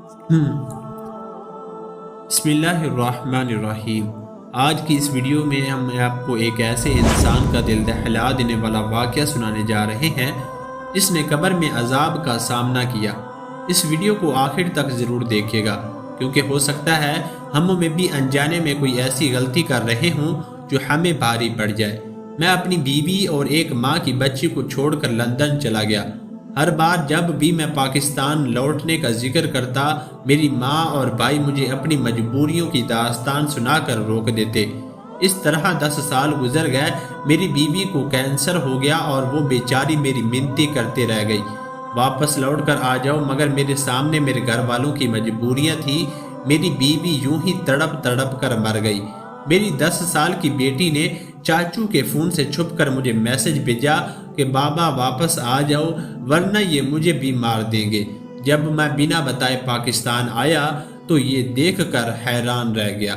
بسم اللہ الرحمن الرحیم۔ آج کی اس ویڈیو میں ہم آپ کو ایک ایسے انسان کا دل دہلا دینے والا واقعہ سنانے جا رہے ہیں جس نے قبر میں عذاب کا سامنا کیا۔ اس ویڈیو کو آخر تک ضرور دیکھیے گا، کیونکہ ہو سکتا ہے ہم میں بھی انجانے میں کوئی ایسی غلطی کر رہے ہوں جو ہمیں بھاری پڑ جائے۔ میں اپنی بیوی اور ایک ماں کی بچی کو چھوڑ کر لندن چلا گیا۔ ہر بار جب بھی میں پاکستان لوٹنے کا ذکر کرتا، میری ماں اور بھائی مجھے اپنی مجبوریوں کی داستان سنا کر روک دیتے۔ اس طرح 10 سال گزر گئے۔ میری بیوی کو کینسر ہو گیا اور وہ بیچاری میری منتیں کرتے رہ گئی، واپس لوٹ کر آ جاؤ، مگر میرے سامنے میرے گھر والوں کی مجبوریاں تھیں۔ میری بیوی یوں ہی تڑپ تڑپ کر مر گئی۔ میری 10 سال کی بیٹی نے چاچو کے فون سے چھپ کر مجھے میسج بھیجا کہ بابا واپس آ جاؤ ورنہ یہ مجھے بھی مار دیں گے۔ جب میں بنا بتائے پاکستان آیا تو یہ دیکھ کر حیران رہ گیا۔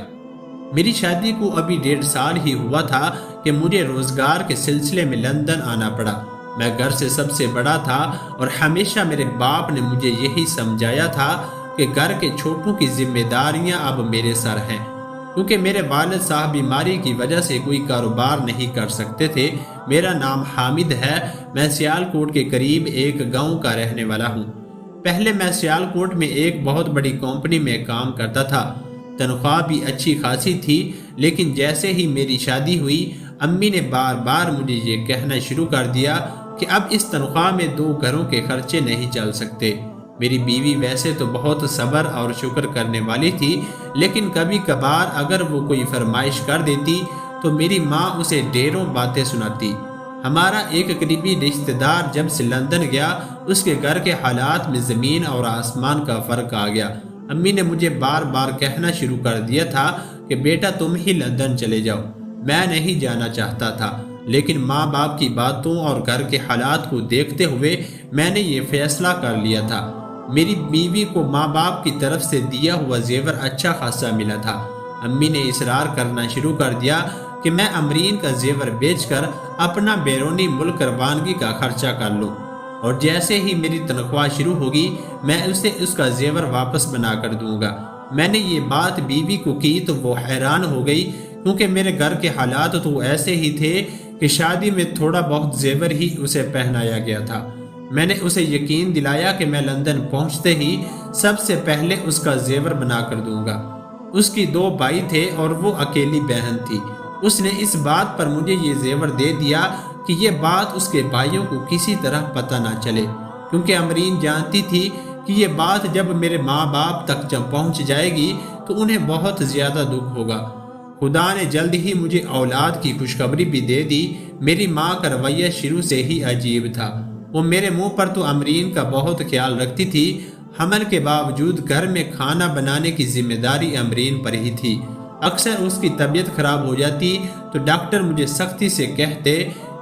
میری شادی کو ابھی 1.5 سال ہی ہوا تھا کہ مجھے روزگار کے سلسلے میں لندن آنا پڑا۔ میں گھر سے سب سے بڑا تھا اور ہمیشہ میرے باپ نے مجھے یہی سمجھایا تھا کہ گھر کے چھوٹوں کی ذمہ داریاں اب میرے سر ہیں۔ کیونکہ میرے والد صاحب بیماری کی وجہ سے کوئی کاروبار نہیں کر سکتے تھے۔ میرا نام حامد ہے۔ میں سیالکوٹ کے قریب ایک گاؤں کا رہنے والا ہوں۔ پہلے میں سیالکوٹ میں ایک بہت بڑی کمپنی میں کام کرتا تھا۔ تنخواہ بھی اچھی خاصی تھی، لیکن جیسے ہی میری شادی ہوئی، امی نے بار بار مجھے یہ کہنا شروع کر دیا کہ اب اس تنخواہ میں 2 گھروں کے خرچے نہیں چل سکتے۔ میری بیوی ویسے تو بہت صبر اور شکر کرنے والی تھی، لیکن کبھی کبھار اگر وہ کوئی فرمائش کر دیتی تو میری ماں اسے ڈھیروں باتیں سناتی۔ ہمارا ایک قریبی رشتہ دار جب سے لندن گیا، اس کے گھر کے حالات میں زمین اور آسمان کا فرق آ گیا۔ امی نے مجھے بار بار کہنا شروع کر دیا تھا کہ بیٹا تم ہی لندن چلے جاؤ۔ میں نہیں جانا چاہتا تھا، لیکن ماں باپ کی باتوں اور گھر کے حالات کو دیکھتے ہوئے میں نے یہ فیصلہ کر لیا تھا۔ میری بیوی کو ماں باپ کی طرف سے دیا ہوا زیور اچھا خاصا ملا تھا۔ امی نے اصرار کرنا شروع کر دیا کہ میں امرین کا زیور بیچ کر اپنا بیرونی ملک روانگی کا خرچہ کر لوں، اور جیسے ہی میری تنخواہ شروع ہوگی میں اسے اس کا زیور واپس بنا کر دوں گا۔ میں نے یہ بات بیوی کو کی تو وہ حیران ہو گئی، کیونکہ میرے گھر کے حالات تو ایسے ہی تھے کہ شادی میں تھوڑا بہت زیور ہی اسے پہنایا گیا تھا۔ میں نے اسے یقین دلایا کہ میں لندن پہنچتے ہی سب سے پہلے اس کا زیور بنا کر دوں گا۔ اس کی 2 بھائی تھے اور وہ اکیلی بہن تھی۔ اس نے اس بات پر مجھے یہ زیور دے دیا کہ یہ بات اس کے بھائیوں کو کسی طرح پتہ نہ چلے، کیونکہ امرین جانتی تھی کہ یہ بات جب میرے ماں باپ تک جب پہنچ جائے گی تو انہیں بہت زیادہ دکھ ہوگا۔ خدا نے جلد ہی مجھے اولاد کی خوشخبری بھی دے دی۔ میری ماں کا رویہ شروع سے ہی عجیب تھا۔ وہ میرے منہ پر تو امرین کا بہت خیال رکھتی تھی، حمل کے باوجود گھر میں کھانا بنانے کی ذمہ داری امرین پر ہی تھی۔ اکثر اس کی طبیعت خراب ہو جاتی تو ڈاکٹر مجھے سختی سے کہتے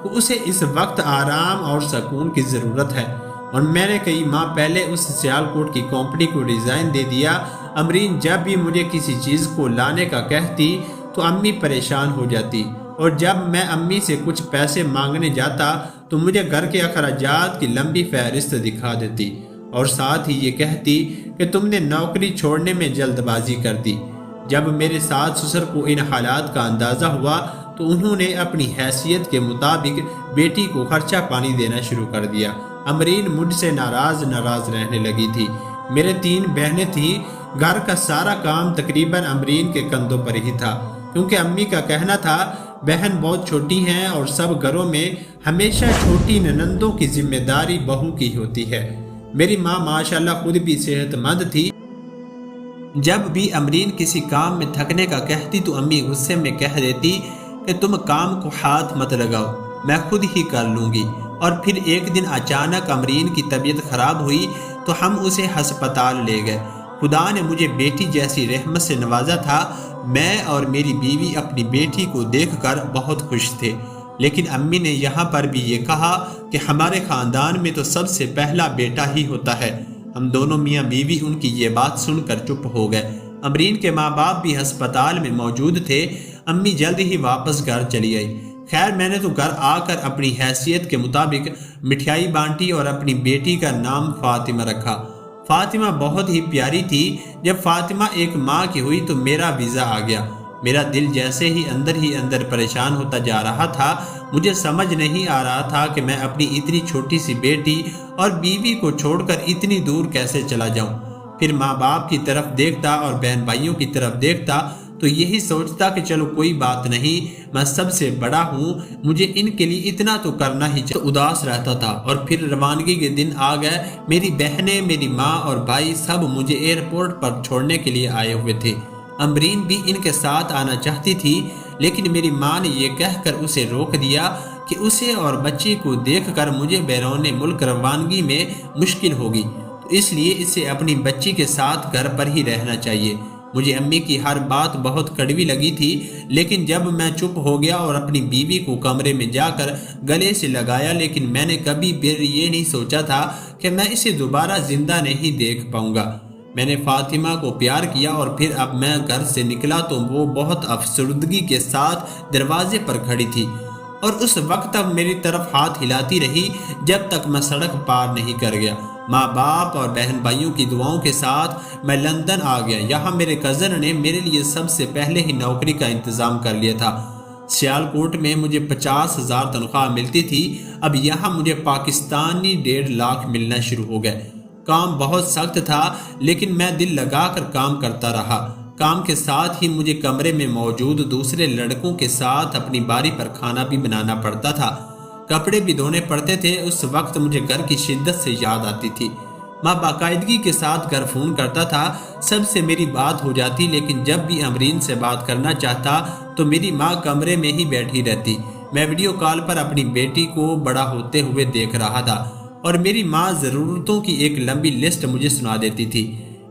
کہ اسے اس وقت آرام اور سکون کی ضرورت ہے، اور میں نے کئی ماہ پہلے اس سیالکوٹ کی کمپنی کو ریزائن دے دیا۔ امرین جب بھی مجھے کسی چیز کو لانے کا کہتی تو امی پریشان ہو جاتی، اور جب میں امی سے کچھ پیسے مانگنے جاتا تو مجھے گھر کے اخراجات کی لمبی فہرست دکھا دیتی، اور ساتھ ہی یہ کہتی کہ تم نے نوکری چھوڑنے میں جلد بازی کر دی۔ جب میرے ساتھ سسر کو ان حالات کا اندازہ ہوا تو انہوں نے اپنی حیثیت کے مطابق بیٹی کو خرچہ پانی دینا شروع کر دیا۔ امرین مجھ سے ناراض رہنے لگی تھی۔ میرے 3 بہنیں تھیں۔ گھر کا سارا کام تقریباً امرین کے کندھوں پر ہی تھا، کیونکہ امی کا کہنا تھا بہن بہت چھوٹی ہیں اور سب گھروں میں ہمیشہ چھوٹی ننندوں کی ذمہ داری بہو کی ہوتی ہے۔ میری ماں ماشاءاللہ خود بھی صحت مند تھی۔ جب بھی امرین کسی کام میں تھکنے کا کہتی تو امی غصے میں کہہ دیتی کہ تم کام کو ہاتھ مت لگاؤ، میں خود ہی کر لوں گی۔ اور پھر ایک دن اچانک امرین کی طبیعت خراب ہوئی تو ہم اسے ہسپتال لے گئے۔ خدا نے مجھے بیٹی جیسی رحمت سے نوازا تھا۔ میں اور میری بیوی اپنی بیٹی کو دیکھ کر بہت خوش تھے، لیکن امی نے یہاں پر بھی یہ کہا کہ ہمارے خاندان میں تو سب سے پہلا بیٹا ہی ہوتا ہے۔ ہم دونوں میاں بیوی ان کی یہ بات سن کر چپ ہو گئے۔ امرین کے ماں باپ بھی ہسپتال میں موجود تھے۔ امی جلد ہی واپس گھر چلی آئی۔ خیر میں نے تو گھر آ کر اپنی حیثیت کے مطابق مٹھائی بانٹی اور اپنی بیٹی کا نام فاطمہ رکھا۔ فاطمہ بہت ہی پیاری تھی۔ جب فاطمہ ایک ماہ کی ہوئی تو میرا ویزا آ گیا۔ میرا دل جیسے ہی اندر پریشان ہوتا جا رہا تھا۔ مجھے سمجھ نہیں آ رہا تھا کہ میں اپنی اتنی چھوٹی سی بیٹی اور بیوی کو چھوڑ کر اتنی دور کیسے چلا جاؤں۔ پھر ماں باپ کی طرف دیکھتا اور بہن بھائیوں کی طرف دیکھتا تو یہی سوچتا کہ چلو کوئی بات نہیں، میں سب سے بڑا ہوں، مجھے ان کے لیے اتنا تو کرنا ہی چاہیے۔ اداس رہتا تھا۔ اور پھر روانگی کے دن آ گئے۔ میری بہنیں، میری ماں اور بھائی سب مجھے ایئرپورٹ پر چھوڑنے کے لیے آئے ہوئے تھے۔ امرین بھی ان کے ساتھ آنا چاہتی تھی، لیکن میری ماں نے یہ کہہ کر اسے روک دیا کہ اسے اور بچی کو دیکھ کر مجھے بیرون ملک روانگی میں مشکل ہوگی، تو اس لیے اسے اپنی بچی کے ساتھ گھر پر ہی رہنا چاہیے۔ مجھے امی کی ہر بات بہت کڑوی لگی تھی، لیکن جب میں چپ ہو گیا اور اپنی بیوی کو کمرے میں جا کر گلے سے لگایا، لیکن میں نے کبھی بھی یہ نہیں سوچا تھا کہ میں اسے دوبارہ زندہ نہیں دیکھ پاؤں گا۔ میں نے فاطمہ کو پیار کیا اور پھر اب میں گھر سے نکلا تو وہ بہت افسردگی کے ساتھ دروازے پر کھڑی تھی اور اس وقت تک میری طرف ہاتھ ہلاتی رہی جب تک میں سڑک پار نہیں کر گیا۔ ماں باپ اور بہن بھائیوں کی دعاؤں کے ساتھ میں لندن آ گیا۔ یہاں میرے کزن نے میرے لیے سب سے پہلے ہی نوکری کا انتظام کر لیا تھا۔ سیالکوٹ میں مجھے 50,000 تنخواہ ملتی تھی، اب یہاں مجھے پاکستانی 1.5 لاکھ ملنا شروع ہو گئے۔ کام بہت سخت تھا، لیکن میں دل لگا کر کام کرتا رہا۔ کام کے ساتھ ہی مجھے کمرے میں موجود دوسرے لڑکوں کے ساتھ اپنی باری پر کھانا بھی بنانا پڑتا تھا، کپڑے بھی دھونے پڑتے تھے۔ اس وقت مجھے گھر کی شدت سے یاد آتی تھی۔ ماں باقاعدگی کے ساتھ گھر فون کرتا تھا، سب سے میری بات ہو جاتی، لیکن جب بھی امرین سے بات کرنا چاہتا تو میری ماں کمرے میں ہی بیٹھی رہتی۔ میں ویڈیو کال پر اپنی بیٹی کو بڑا ہوتے ہوئے دیکھ رہا تھا اور میری ماں ضرورتوں کی ایک لمبی لسٹ مجھے سنا دیتی تھی۔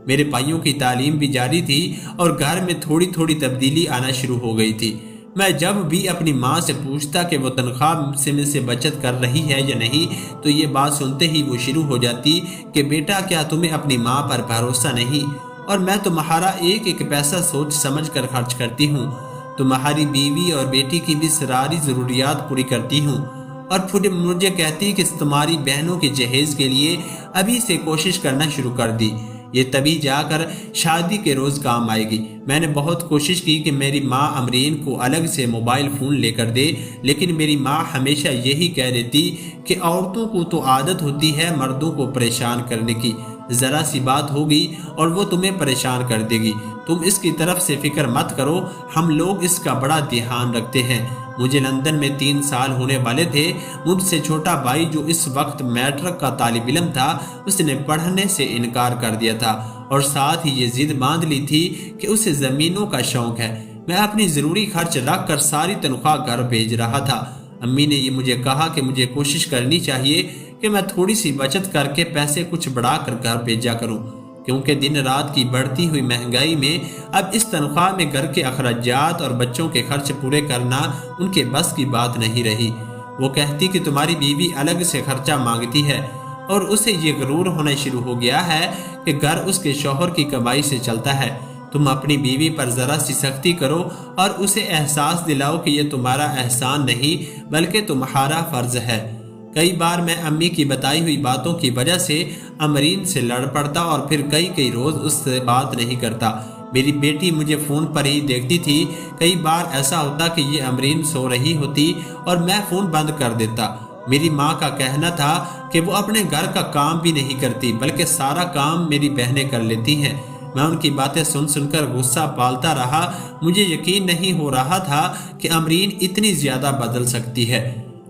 میرے بھائیوں کی تعلیم بھی جاری تھی اور گھر میں تھوڑی تھوڑی تبدیلی آنا شروع ہو گئی تھی۔ میں جب بھی اپنی ماں سے پوچھتا کہ وہ تنخواہ سے بچت کر رہی ہے یا نہیں، تو یہ بات سنتے ہی وہ شروع ہو جاتی کہ بیٹا کیا تمہیں اپنی ماں پر بھروسہ نہیں، اور میں تمہارا ایک ایک پیسہ سوچ سمجھ کر خرچ کرتی ہوں، تمہاری بیوی اور بیٹی کی بھی ساری ضروریات پوری کرتی ہوں، اور پھر مجھے کہتی کہ تمہاری بہنوں کے جہیز کے لیے ابھی سے کوشش کرنا شروع کر دی، یہ تبھی جا کر شادی کے روز کام آئے گی۔ میں نے بہت کوشش کی کہ میری ماں امرین کو الگ سے موبائل فون لے کر دے، لیکن میری ماں ہمیشہ یہی کہہ دیتی کہ عورتوں کو تو عادت ہوتی ہے مردوں کو پریشان کرنے کی، ذرا سی بات ہوگی اور وہ تمہیں پریشان کر دے گی، تم اس کی طرف سے فکر مت کرو، ہم لوگ اس کا بڑا دھیان رکھتے ہیں۔ مجھے لندن میں 3 سال ہونے والے تھے۔ مجھ سے چھوٹا بھائی جو اس وقت میٹرک کا طالب علم تھا، اس نے پڑھنے سے انکار کر دیا تھا اور ساتھ ہی یہ ضد باندھ لی تھی کہ اسے زمینوں کا شوق ہے۔ میں اپنی ضروری خرچ رکھ کر ساری تنخواہ گھر بھیج رہا تھا۔ امی نے یہ مجھے کہا کہ مجھے کوشش کرنی چاہیے کہ میں تھوڑی سی بچت کر کے پیسے کچھ بڑھا کر گھر بھیجا کروں، کیونکہ دن رات کی بڑھتی ہوئی مہنگائی میں اب اس تنخواہ میں گھر کے اخراجات اور بچوں کے خرچ پورے کرنا ان کے بس کی بات نہیں رہی۔ وہ کہتی کہ تمہاری بیوی الگ سے خرچہ مانگتی ہے اور اسے یہ غرور ہونا شروع ہو گیا ہے کہ گھر اس کے شوہر کی کمائی سے چلتا ہے۔ تم اپنی بیوی پر ذرا سی سختی کرو اور اسے احساس دلاؤ کہ یہ تمہارا احسان نہیں بلکہ تمہارا فرض ہے۔ کئی بار میں امی کی بتائی ہوئی باتوں کی وجہ سے امرین سے لڑ پڑتا اور پھر کئی روز اس سے بات نہیں کرتا۔ میری بیٹی مجھے فون پر ہی دیکھتی تھی۔ کئی بار ایسا ہوتا کہ یہ امرین سو رہی ہوتی اور میں فون بند کر دیتا۔ میری ماں کا کہنا تھا کہ وہ اپنے گھر کا کام بھی نہیں کرتی بلکہ سارا کام میری بہنیں کر لیتی ہیں۔ میں ان کی باتیں سن کر غصہ پالتا رہا۔ مجھے یقین نہیں ہو رہا تھا کہ امرین اتنی زیادہ بدل سکتی ہے۔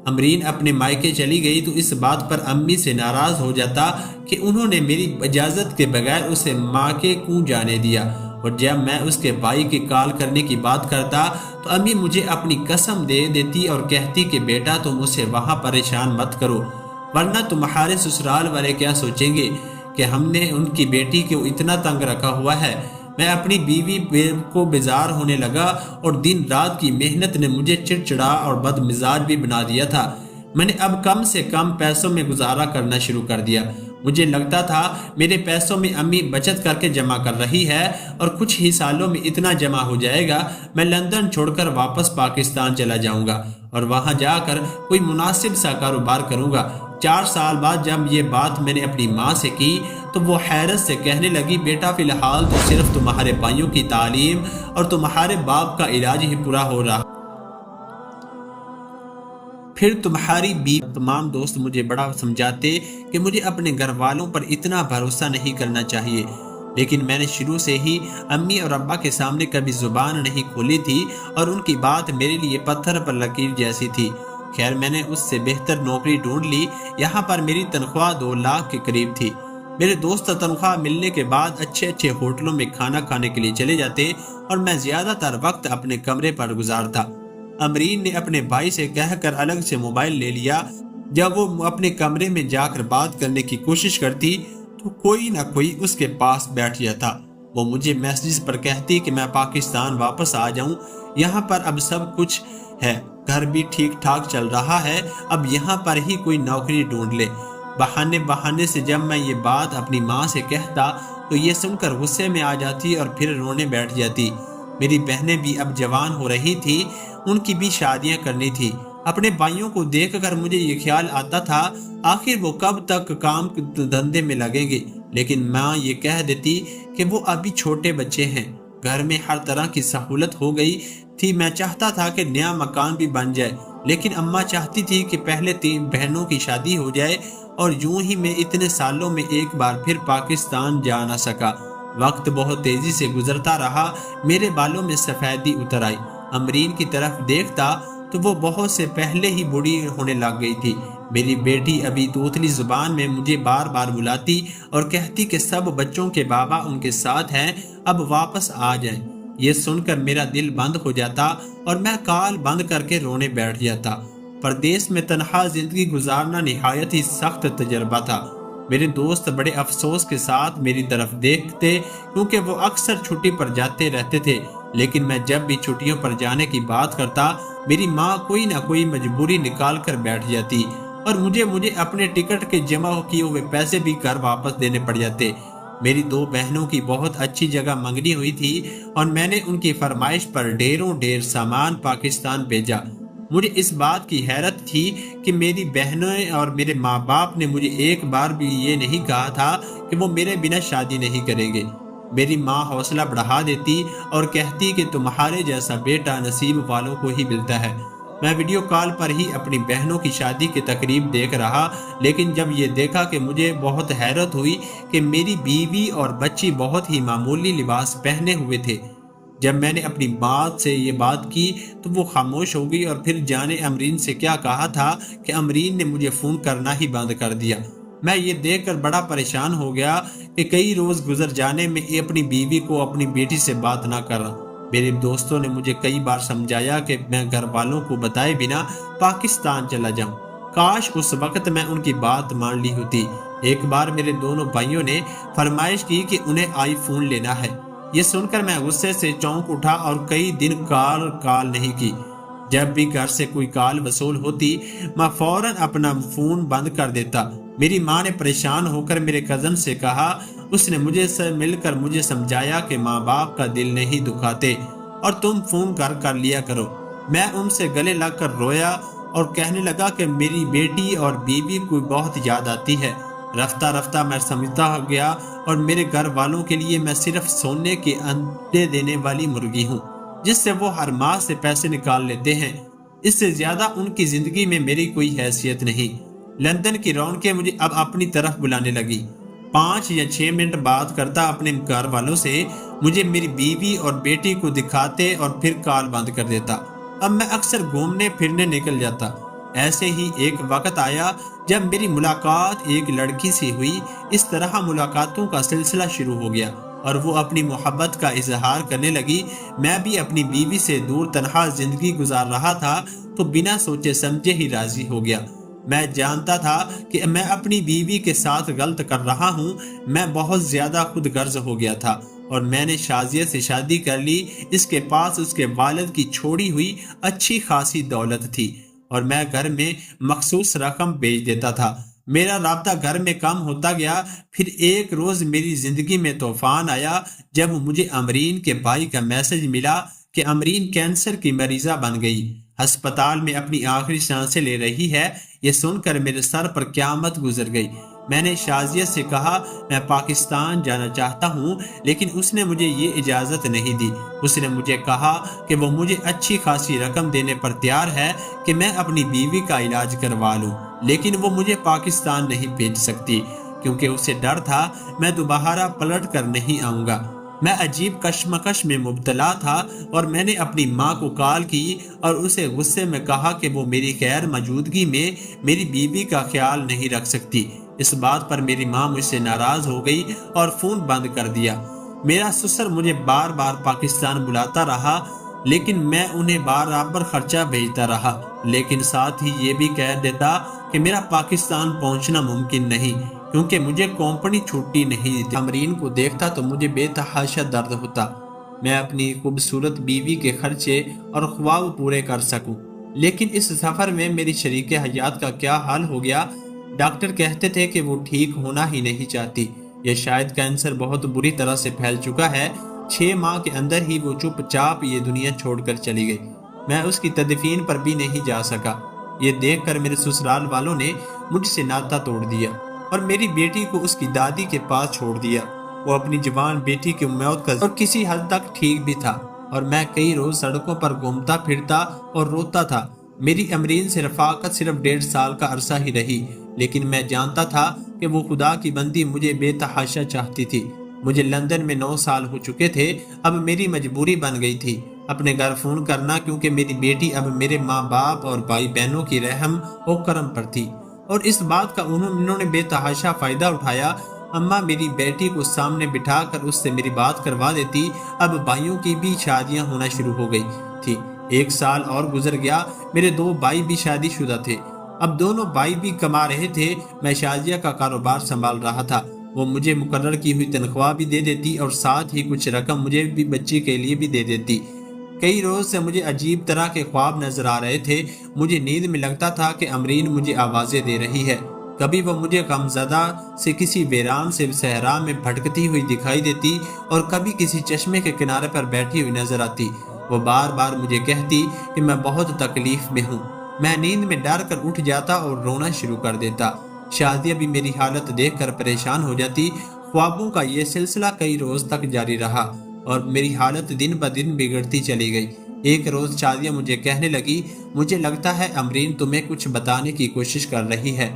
امرین اپنے مائکے چلی گئی تو اس بات پر امی سے ناراض ہو جاتا کہ انہوں نے میری اجازت کے بغیر اسے مائکے کیوں جانے دیا، اور جب میں اس کے بھائی کے کال کرنے کی بات کرتا تو امی مجھے اپنی قسم دے دیتی اور کہتی کہ بیٹا تم اسے وہاں پریشان مت کرو، ورنہ تمہارے سسرال والے کیا سوچیں گے کہ ہم نے ان کی بیٹی کو اتنا تنگ رکھا ہوا ہے۔ میں اپنی بیوی کو بیزار ہونے لگا اور دن رات کی محنت نے مجھے چڑچڑا اور بد مزاج بھی بنا دیا تھا۔ میں نے اب کم سے کم پیسوں میں گزارا کرنا شروع کر دیا۔ مجھے لگتا تھا میرے پیسوں میں امی بچت کر کے جمع کر رہی ہے اور کچھ ہی سالوں میں اتنا جمع ہو جائے گا میں لندن چھوڑ کر واپس پاکستان چلا جاؤں گا اور وہاں جا کر کوئی مناسب سا کاروبار کروں گا۔ 4 سال بعد جب یہ بات میں نے اپنی ماں سے کی، تو وہ حیرت سے کہنے لگی بیٹا فی الحال تو صرف تمہارے بھائیوں کی تعلیم اور تمہارے باپ کا علاج ہی پورا ہو رہا، پھر تمہاری تمام دوست مجھے بڑا سمجھاتے کہ مجھے اپنے گھر والوں پر اتنا بھروسہ نہیں کرنا چاہیے، لیکن میں نے شروع سے ہی امی اور ابا کے سامنے کبھی زبان نہیں کھولی تھی اور ان کی بات میرے لیے پتھر پر لکیر جیسی تھی۔ خیر میں نے اس سے بہتر نوکری ڈھونڈ لی، یہاں پر میری تنخواہ 2 لاکھ کے قریب تھی۔ میرے دوست تنخواہ ملنے کے بعد اچھے اچھے ہوٹلوں میں کھانا کھانے کے لیے چلے جاتے اور میں زیادہ تر وقت اپنے کمرے پر گزارتا۔ امرین نے اپنے بھائی سے کہہ کر الگ سے موبائل لے لیا۔ جب وہ اپنے کمرے میں جا کر بات کرنے کی کوشش کرتی تو کوئی نہ کوئی اس کے پاس بیٹھ جاتا۔ وہ مجھے میسیج پر کہتی کہ میں پاکستان واپس آ جاؤں، یہاں پر اب سب کچھ ہے، گھر بھی ٹھیک ٹھاک چل رہا ہے، اب یہاں پر ہی کوئی نوکری ڈھونڈ لے۔ بہانے سے جب میں یہ بات اپنی ماں سے کہتا تو یہ سن کر غصے میں آ جاتی اور پھر رونے بیٹھ جاتی۔ میری بہنیں بھی اب جوان ہو رہی تھی، ان کی بھی شادیاں کرنی تھی۔ اپنے بھائیوں کو دیکھ کر مجھے یہ خیال آتا تھا آخر وہ کب تک کام دھندے میں لگیں گے، لیکن ماں یہ کہہ دیتی کہ وہ ابھی چھوٹے بچے ہیں۔ گھر میں ہر طرح کی سہولت ہو گئی تھی، میں چاہتا تھا کہ نیا مکان بھی بن جائے، لیکن اماں چاہتی تھی کہ پہلے 3 بہنوں کی شادی ہو جائے، اور یوں ہی میں اتنے سالوں میں ایک بار پھر پاکستان جا نہ سکا۔ وقت بہت تیزی سے گزرتا رہا، میرے بالوں میں سفیدی اتر آئی۔ امرین کی طرف دیکھتا تو وہ بہت سے پہلے ہی بوڑھی ہونے لگ گئی تھی۔ میری بیٹی ابھی توتلی زبان میں مجھے بار بار بلاتی اور کہتی کہ سب بچوں کے بابا ان کے ساتھ ہیں، اب واپس آ جائیں۔ یہ سن کر میرا دل بند ہو جاتا اور میں کال بند کر کے رونے بیٹھ جاتا۔ پردیس میں تنہا زندگی گزارنا نہایت ہی سخت تجربہ تھا۔ میرے دوست بڑے افسوس کے ساتھ میری طرف دیکھتے کیونکہ وہ اکثر چھٹی پر جاتے رہتے تھے، لیکن میں جب بھی چھٹیوں پر جانے کی بات کرتا میری ماں کوئی نہ کوئی مجبوری نکال کر بیٹھ جاتی اور مجھے اپنے ٹکٹ کے جمع کیے ہوئے پیسے بھی گھر واپس دینے پڑ جاتے۔ میری 2 بہنوں کی بہت اچھی جگہ منگنی ہوئی تھی اور میں نے ان کی فرمائش پر ڈھیر سامان پاکستان بھیجا۔ مجھے اس بات کی حیرت تھی کہ میری بہنوں اور میرے ماں باپ نے مجھے ایک بار بھی یہ نہیں کہا تھا کہ وہ میرے بنا شادی نہیں کریں گے۔ میری ماں حوصلہ بڑھا دیتی اور کہتی کہ تمہارے جیسا بیٹا نصیب والوں کو ہی ملتا ہے۔ میں ویڈیو کال پر ہی اپنی بہنوں کی شادی کی تقریب دیکھ رہا، لیکن جب یہ دیکھا کہ مجھے بہت حیرت ہوئی کہ میری بیوی اور بچی بہت ہی معمولی لباس پہنے ہوئے تھے۔ جب میں نے اپنی بات سے یہ بات کی تو وہ خاموش ہو گئی اور پھر جانے امرین سے کیا کہا تھا کہ امرین نے مجھے فون کرنا ہی بند کر دیا۔ میں یہ دیکھ کر بڑا پریشان ہو گیا کہ کئی روز گزر جانے میں اپنی بیوی کو اپنی بیٹی سے بات نہ کرا۔ میرے دوستوں نے مجھے کئی بار سمجھایا کہ میں گھر والوں کو بتائے بنا پاکستان چلا جاؤں، کاش اس وقت میں ان کی بات مان لی ہوتی۔ ایک بار میرے دونوں بھائیوں نے فرمائش کی کہ انہیں آئی فون لینا ہے۔ یہ سن کر میں غصے سے چونک اٹھا اور کئی دن کال نہیں کی۔ جب بھی گھر سے کوئی کال وصول ہوتی میں فوراً اپنا فون بند کر دیتا۔ میری ماں نے پریشان ہو کر میرے کزن سے کہا، اس نے مجھے سے مل کر مجھے سمجھایا کہ ماں باپ کا دل نہیں دکھاتے اور تم فون کر لیا کرو۔ میں ان سے گلے لگ کر رویا اور کہنے لگا کہ میری بیٹی اور بیوی کو بہت یاد آتی ہے۔ رفتہ رفتہ میں سمجھتا گیا اور میرے گھر والوں کے لیے میں صرف سونے کے انڈے دینے والی مرغی ہوں جس سے وہ ہر ماہ سے پیسے نکال لیتے ہیں۔ اس سے زیادہ ان کی زندگی میں میری کوئی حیثیت نہیں۔ لندن کی رونقیں مجھے اب اپنی طرف بلانے لگی۔ 5 یا 6 منٹ بات کرتا اپنے گھر والوں سے، مجھے میری بیوی اور بیٹی کو دکھاتے اور پھر کال بند کر دیتا۔ اب میں اکثر گھومنے پھرنے نکل جاتا۔ ایسے ہی ایک وقت آیا جب میری ملاقات ایک لڑکی سے ہوئی۔ اس طرح ملاقاتوں کا سلسلہ شروع ہو گیا اور وہ اپنی محبت کا اظہار کرنے لگی۔ میں بھی اپنی بیوی سے دور تنہا زندگی گزار رہا تھا تو بنا سوچے سمجھے ہی راضی ہو گیا۔ میں جانتا تھا کہ میں اپنی بیوی کے ساتھ غلط کر رہا ہوں۔ میں بہت زیادہ خود غرض ہو گیا تھا اور میں نے شازیہ سے شادی کر لی۔ اس کے پاس اس کے والد کی چھوڑی ہوئی اچھی خاصی دولت تھی اور میں گھر میں مخصوص رقم بھیج دیتا تھا۔ میرا رابطہ گھر میں کم ہوتا گیا۔ پھر ایک روز میری زندگی میں طوفان آیا جب مجھے امرین کے بھائی کا میسج ملا کہ امرین کینسر کی مریضہ بن گئی، ہسپتال میں اپنی آخری سانسیں لے رہی ہے۔ یہ سن کر میرے سر پر قیامت گزر گئی۔ میں نے شازیہ سے کہا میں پاکستان جانا چاہتا ہوں، لیکن اس نے مجھے یہ اجازت نہیں دی۔ اس نے مجھے کہا کہ وہ مجھے اچھی خاصی رقم دینے پر تیار ہے کہ میں اپنی بیوی کا علاج کروا لوں، لیکن وہ مجھے پاکستان نہیں بھیج سکتی کیونکہ اسے ڈر تھا میں دوبارہ پلٹ کر نہیں آؤں گا۔ میں عجیب کشمکش میں مبتلا تھا اور میں نے اپنی ماں کو کال کی اور اسے غصے میں کہا کہ وہ میری غیر موجودگی میں میری بیوی کا خیال نہیں رکھ سکتی۔ اس بات پر میری ماں مجھ سے ناراض ہو گئی اور فون بند کر دیا۔ میرا سسر مجھے بار بار پاکستان بلاتا رہا، لیکن میں انہیں برابر خرچہ بھیجتا رہا، لیکن ساتھ ہی یہ بھی کہہ دیتا کہ میرا پاکستان پہنچنا ممکن نہیں کیونکہ مجھے کمپنی چھٹی نہیں دیتی۔ امرین کو دیکھتا تو مجھے بے تحاشا درد ہوتا، میں اپنی خوبصورت بیوی کے خرچے اور خواب پورے کر سکوں، لیکن اس سفر میں میری شریک حیات کا کیا حال ہو گیا؟ ڈاکٹر کہتے تھے کہ وہ ٹھیک ہونا ہی نہیں چاہتی، یہ شاید کینسر بہت بری طرح سے پھیل چکا ہے۔ 6 ماہ کے اندر ہی وہ چپ چاپ یہ دنیا چھوڑ کر چلی گئی۔ میں اس کی تدفین پر بھی نہیں جا سکا۔ یہ دیکھ کر میرے سسرال والوں نے مجھ سے ناتا توڑ دیا اور میری بیٹی کو اس کی دادی کے پاس چھوڑ دیا۔ وہ اپنی جوان بیٹی کی موت کا اور کسی حد تک ٹھیک بھی تھا، اور میں کئی روز سڑکوں پر گھومتا پھرتا اور روتا تھا۔ میری امرین سے رفاقت صرف 1.5 سال کا عرصہ ہی رہی، لیکن میں جانتا تھا کہ وہ خدا کی بندی مجھے بے تحاشا چاہتی تھی۔ مجھے لندن میں 9 سال ہو چکے تھے، اب میری مجبوری بن گئی تھی اپنے گھر فون کرنا، کیونکہ میری بیٹی اب میرے ماں باپ اور بھائی بہنوں کی رحم و کرم پر تھی، اور اس بات کا انہوں نے بے تحاشا فائدہ اٹھایا۔ اماں میری بیٹی کو سامنے بٹھا کر اس سے میری بات کروا دیتی۔ اب بھائیوں کی بھی شادیاں ہونا شروع ہو گئی تھی۔ 1 سال اور گزر گیا، میرے 2 بھائی بھی شادی شدہ تھے، اب دونوں بھائی بھی کما رہے تھے۔ میں شازیہ کا کاروبار سنبھال رہا تھا، وہ مجھے مقرر کی ہوئی تنخواہ بھی دے دیتی اور ساتھ ہی کچھ رقم مجھے بھی بچی کے لیے بھی دے دیتی۔ کئی روز سے مجھے عجیب طرح کے خواب نظر آ رہے تھے۔ مجھے نیند میں لگتا تھا کہ امرین مجھے آوازیں دے رہی ہے، کبھی وہ مجھے غمزدہ سے کسی ویران سے صحرا میں بھٹکتی ہوئی دکھائی دیتی اور کبھی کسی چشمے کے کنارے پر بیٹھی ہوئی نظر آتی۔ وہ بار بار مجھے کہتی کہ میں بہت تکلیف میں ہوں۔ میں نیند میں ڈر کر اٹھ جاتا اور رونا شروع کر دیتا۔ شازیہ بھی میری حالت دیکھ کر پریشان ہو جاتی۔ خوابوں کا یہ سلسلہ کئی روز تک جاری رہا اور میری حالت دن بدن بگڑتی چلی گئی۔ ایک روز شازیہ مجھے کہنے لگی، مجھے لگتا ہے امرین تمہیں کچھ بتانے کی کوشش کر رہی ہے،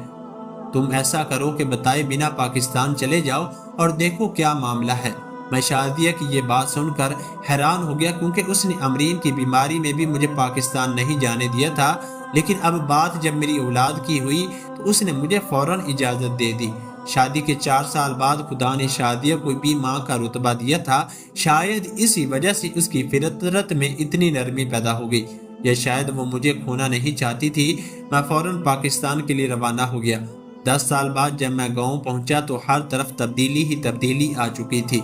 تم ایسا کرو کہ بتائے بنا پاکستان چلے جاؤ اور دیکھو کیا معاملہ ہے۔ میں شازیہ کی یہ بات سن کر حیران ہو گیا، کیونکہ اس نے امرین کی بیماری میں بھی مجھے پاکستان نہیں جانے دیا تھا، لیکن اب بات جب میری اولاد کی ہوئی تو اس نے مجھے فوراً اجازت دے دی۔ شادی کے 4 سال بعد خدا نے شازیہ کو بھی ماں کا رتبہ دیا تھا۔ شاید اسی وجہ سے اس کی فطرت میں اتنی نرمی پیدا ہو گئی، یا شاید وہ مجھے کھونا نہیں چاہتی تھی۔ میں فوراً پاکستان کے لیے روانہ ہو گیا۔ 10 سال بعد جب میں گاؤں پہنچا تو ہر طرف تبدیلی ہی تبدیلی آ چکی تھی۔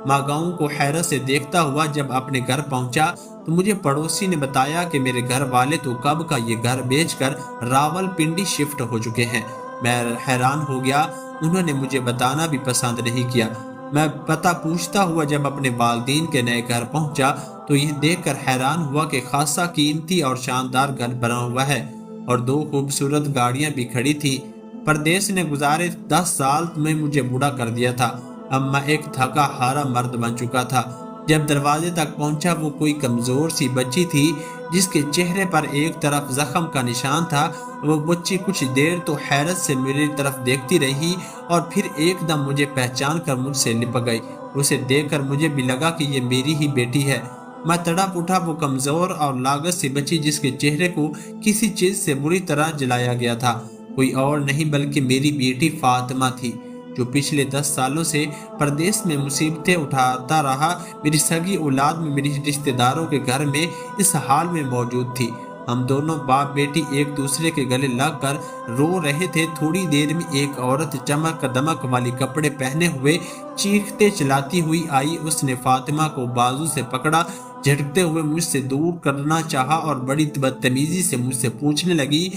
میں گاؤں کو حیرت سے دیکھتا ہوا جب اپنے گھر پہنچا تو مجھے پڑوسی نے بتایا کہ میرے گھر والے تو کب کا یہ گھر بیچ کر راول پنڈی شفٹ ہو چکے ہیں۔ میں حیران ہو گیا، انہوں نے مجھے بتانا بھی پسند نہیں کیا۔ میں پتہ پوچھتا ہوا جب اپنے والدین کے نئے گھر پہنچا تو یہ دیکھ کر حیران ہوا کہ خاصا قیمتی اور شاندار گھر بنا ہوا ہے اور 2 خوبصورت گاڑیاں بھی کھڑی تھی۔ پردیس نے گزارے 10 سال میں مجھے بوڑھا کر دیا تھا۔ اب میں ایک تھکا ہارا مرد بن چکا تھا۔ جب دروازے تک پہنچا وہ کوئی کمزور سی بچی تھی جس کے چہرے پر ایک طرف زخم کا نشان تھا۔ وہ بچی کچھ دیر تو حیرت سے میری طرف دیکھتی رہی اور پھر ایک دم مجھے پہچان کر مجھ سے لپک گئی۔ اسے دیکھ کر مجھے بھی لگا کہ یہ میری ہی بیٹی ہے۔ میں تڑپ اٹھا۔ وہ کمزور اور لاغر سی بچی جس کے چہرے کو کسی چیز سے بری طرح جلایا گیا تھا کوئی اور نہیں بلکہ میری بیٹی فاطمہ تھی، جو پچھلے 10 سالوں سے پردیس میں مصیبتیں اٹھاتا رہا۔ میری سگی اولاد میں میری رشتہ داروں کے گھر میں اس حال میں موجود تھی۔ ہم دونوں باپ بیٹی ایک دوسرے کے گلے لگ کر رو رہے تھے۔ تھوڑی دیر میں ایک عورت چمک دمک والی کپڑے پہنے ہوئے چیختے چلاتی ہوئی آئی۔ اس نے فاطمہ کو بازو سے پکڑا، جھٹکتے ہوئے مجھ سے دور کرنا چاہا اور بڑی بدتمیزی سے مجھ سے پوچھنے لگی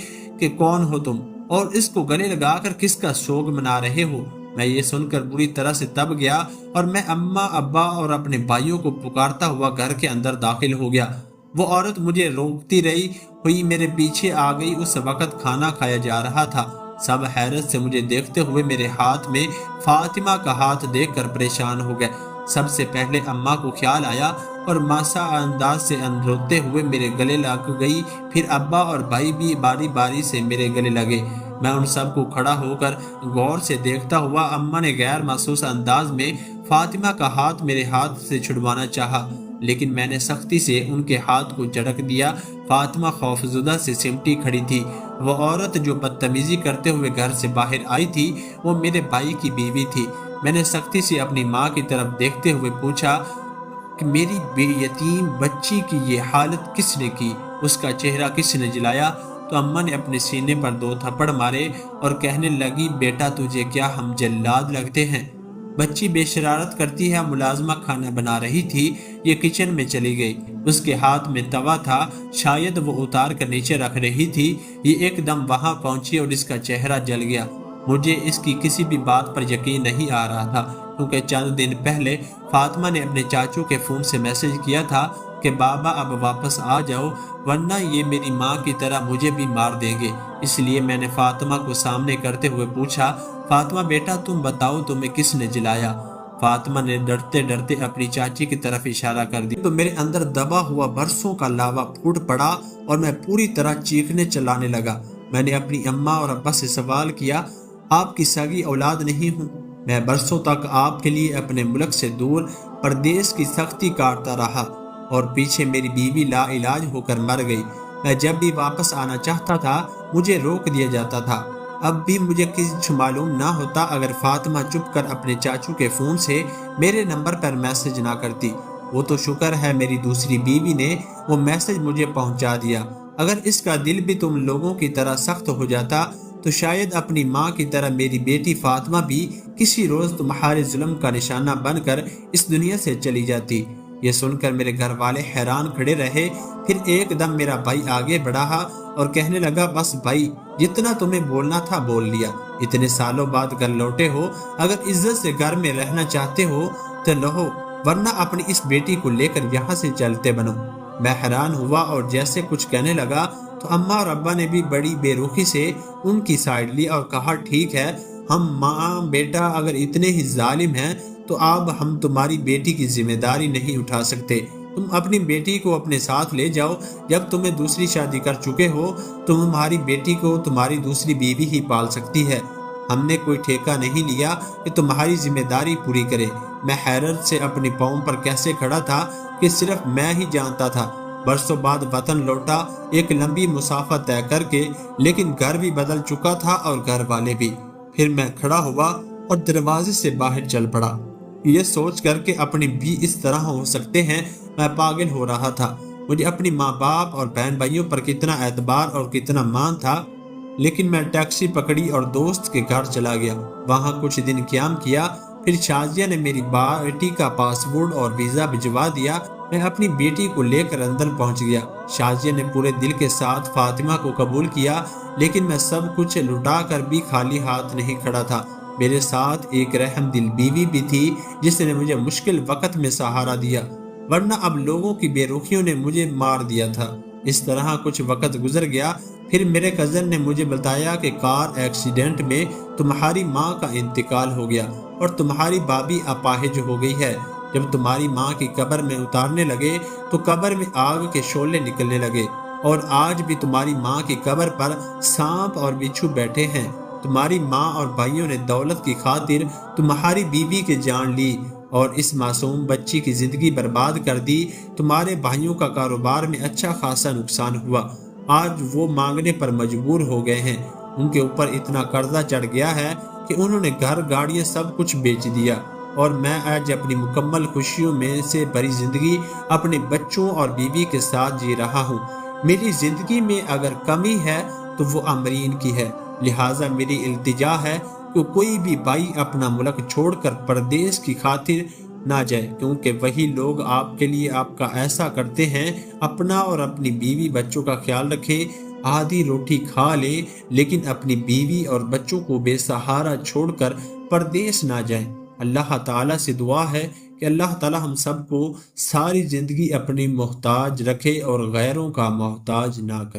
کہ کون ہو تم اور اس کو گلے لگا کر کس کا سوگ منا رہے ہو؟ میں یہ سن کر بری طرح سے تب گیا اور میں اماں ابا اور اپنے بھائیوں کو پکارتا ہوا گھر کے اندر داخل ہو گیا۔ وہ عورت مجھے روکتی رہی ہوئی میرے پیچھے آ گئی۔ اس وقت کھانا کھایا جا رہا تھا۔ سب حیرت سے مجھے دیکھتے ہوئے میرے ہاتھ میں فاطمہ کا ہاتھ دیکھ کر پریشان ہو گئے۔ سب سے پہلے اماں کو خیال آیا اور ماسا انداز سے روتے ہوئے میرے گلے لگ گئی، پھر ابا اور بھائی بھی باری باری سے میرے گلے لگے۔ میں ان سب کو کھڑا ہو کر غور سے دیکھتا ہوا، اماں نے غیر محسوس انداز میں فاطمہ کا ہاتھ میرے ہاتھ سے چھڑوانا چاہا، لیکن میں نے سختی سے ان کے ہاتھ کو جھٹک دیا۔ فاطمہ خوفزدہ سے سمٹی کھڑی تھی۔ وہ عورت جو بدتمیزی کرتے ہوئے گھر سے باہر آئی تھی وہ میرے بھائی کی بیوی تھی۔ میں نے سختی سے اپنی ماں کی طرف دیکھتے ہوئے پوچھا کہ میری بے یتیم بچی کی یہ حالت کس نے کی؟ اس کا چہرہ کس نے جلایا؟ تو اماں نے اپنے سینے پر 2 تھپڑ مارے اور کہنے لگی، بیٹا تجھے کیا ہم جلاد لگتے ہیں؟ بچی بے شرارت کرتی ہے، ملازمہ کھانا بنا رہی تھی، یہ کچن میں چلی گئی۔ اس کے ہاتھ میں توا تھا، شاید وہ اتار کر نیچے رکھ رہی تھی، یہ ایک دم وہاں پہنچی اور اس کا چہرہ جل گیا۔ مجھے اس کی کسی بھی بات پر یقین نہیں آ رہا تھا، کیونکہ چند دن پہلے فاطمہ نے اپنے چاچو کے فون سے میسج کیا تھا کہ بابا اب واپس آ جاؤ ورنہ یہ میری ماں کی طرح مجھے بھی مار دیں گے۔ اس لیے میں نے فاطمہ کو سامنے کرتے ہوئے پوچھا، فاطمہ بیٹا تم بتاؤ تمہیں کس نے جلایا؟ فاطمہ نے ڈرتے ڈرتے اپنی چاچی کی طرف اشارہ کر دیا تو میرے اندر دبا ہوا برسوں کا لاوا پھوٹ پڑا اور میں پوری طرح چیخنے چلانے لگا۔ میں نے اپنی اماں اور ابا سے سوال کیا، آپ کی سگی اولاد نہیں ہوں؟ میں برسوں تک آپ کے لیے اپنے ملک سے دور پردیس کی سختی کاٹتا رہا اور پیچھے میری بیوی لا علاج ہو کر مر گئی۔ میں جب بھی واپس آنا چاہتا تھا مجھے روک دیا جاتا تھا۔ اب بھی مجھے کچھ معلوم نہ ہوتا اگر فاطمہ چپ کر اپنے چاچو کے فون سے میرے نمبر پر میسج نہ کرتی۔ وہ تو شکر ہے میری دوسری بیوی نے وہ میسج مجھے پہنچا دیا۔ اگر اس کا دل بھی تم لوگوں کی طرح سخت ہو جاتا تو شاید اپنی ماں کی طرح میری بیٹی فاطمہ بھی کسی روز تمہارے ظلم کا نشانہ بن کر اس دنیا سے چلی جاتی۔ یہ سن کر میرے گھر والے حیران کھڑے رہے، پھر ایک دم میرا بھائی آگے بڑھا اور کہنے لگا، بس بھائی جتنا تمہیں بولنا تھا بول لیا، اتنے سالوں بعد گھر لوٹے ہو، اگر عزت سے گھر میں رہنا چاہتے ہو تو رہو ورنہ اپنی اس بیٹی کو لے کر یہاں سے چلتے بنو۔ میں حیران ہوا اور جیسے کچھ کہنے لگا تو اماں اور ابا نے بھی بڑی بے رخی سے ان کی سائیڈ لی اور کہا، ٹھیک ہے، ہم ماں بیٹا اگر اتنے ہی ظالم ہیں تو اب ہم تمہاری بیٹی کی ذمہ داری نہیں اٹھا سکتے۔ تم اپنی بیٹی کو اپنے ساتھ لے جاؤ، جب تمہیں دوسری شادی کر چکے ہو تو تمہاری بیٹی کو تمہاری دوسری بیوی ہی پال سکتی ہے۔ ہم نے کوئی ٹھیکہ نہیں لیا کہ تمہاری ذمہ داری پوری کرے۔ میں حیرت سے اپنی پاؤں پر کیسے کھڑا تھا کہ صرف میں ہی جانتا تھا۔ برسوں بعد وطن لوٹا، ایک لمبی مسافت طے کر کے، لیکن گھر بھی بدل چکا تھا اور گھر والے بھی۔ پھر میں کھڑا ہوا اور دروازے سے باہر چل پڑا، یہ سوچ کر کہ اپنی بھی اس طرح ہو سکتے ہیں۔ میں پاگل ہو رہا تھا۔ مجھے اپنی ماں باپ اور بہن بھائیوں پر کتنا اعتبار اور کتنا مان تھا، لیکن میں ٹیکسی پکڑی اور دوست کے گھر چلا گیا۔ وہاں کچھ دن قیام کیا، پھر شازیہ نے میری بیٹی کا پاسپورٹ اور ویزا بھجوا دیا۔ میں اپنی بیٹی کو لے کر لندن پہنچ گیا۔ شازیہ نے پورے دل کے ساتھ فاطمہ کو قبول کیا، لیکن میں سب کچھ لٹا کر بھی خالی ہاتھ نہیں کھڑا تھا۔ میرے ساتھ ایک رحم دل بیوی بھی تھی جس نے مجھے مشکل وقت میں سہارا دیا، ورنہ اب لوگوں کی بے رخیوں نے مجھے مار دیا تھا۔ اس طرح کچھ وقت گزر گیا، پھر میرے کزن نے مجھے بتایا کہ کار ایکسیڈنٹ میں تمہاری ماں کا انتقال ہو گیا اور تمہاری بابی اپاہج ہو گئی ہے۔ جب تمہاری ماں کی قبر میں اتارنے لگے تو قبر میں آگ کے شعلے نکلنے لگے، اور آج بھی تمہاری ماں کی قبر پر سانپ اور بچھو بیٹھے ہیں۔ تمہاری ماں اور بھائیوں نے دولت کی خاطر تمہاری بیوی کی جان لی اور اس معصوم بچی کی زندگی برباد کر دی۔ تمہارے بھائیوں کا کاروبار میں اچھا خاصا نقصان ہوا، آج وہ مانگنے پر مجبور ہو گئے ہیں۔ ان کے اوپر اتنا قرضہ چڑھ گیا ہے کہ انہوں نے گھر گاڑیاں سب کچھ بیچ دیا، اور میں آج اپنی مکمل خوشیوں میں سے بھری زندگی اپنے بچوں اور بیوی کے ساتھ جی رہا ہوں۔ میری زندگی میں اگر کمی ہے تو وہ امرین کی ہے، لہٰذا میری التجا ہے کہ کوئی بھی بھائی اپنا ملک چھوڑ کر پردیس کی خاطر نہ جائے، کیونکہ وہی لوگ آپ کے لیے آپ کا ایسا کرتے ہیں۔ اپنا اور اپنی بیوی بچوں کا خیال رکھیں، آدھی روٹی کھا لے لیکن اپنی بیوی اور بچوں کو بے سہارا چھوڑ کر پردیس نہ جائیں۔ اللہ تعالیٰ سے دعا ہے کہ اللہ تعالیٰ ہم سب کو ساری زندگی اپنی محتاج رکھے اور غیروں کا محتاج نہ کرے۔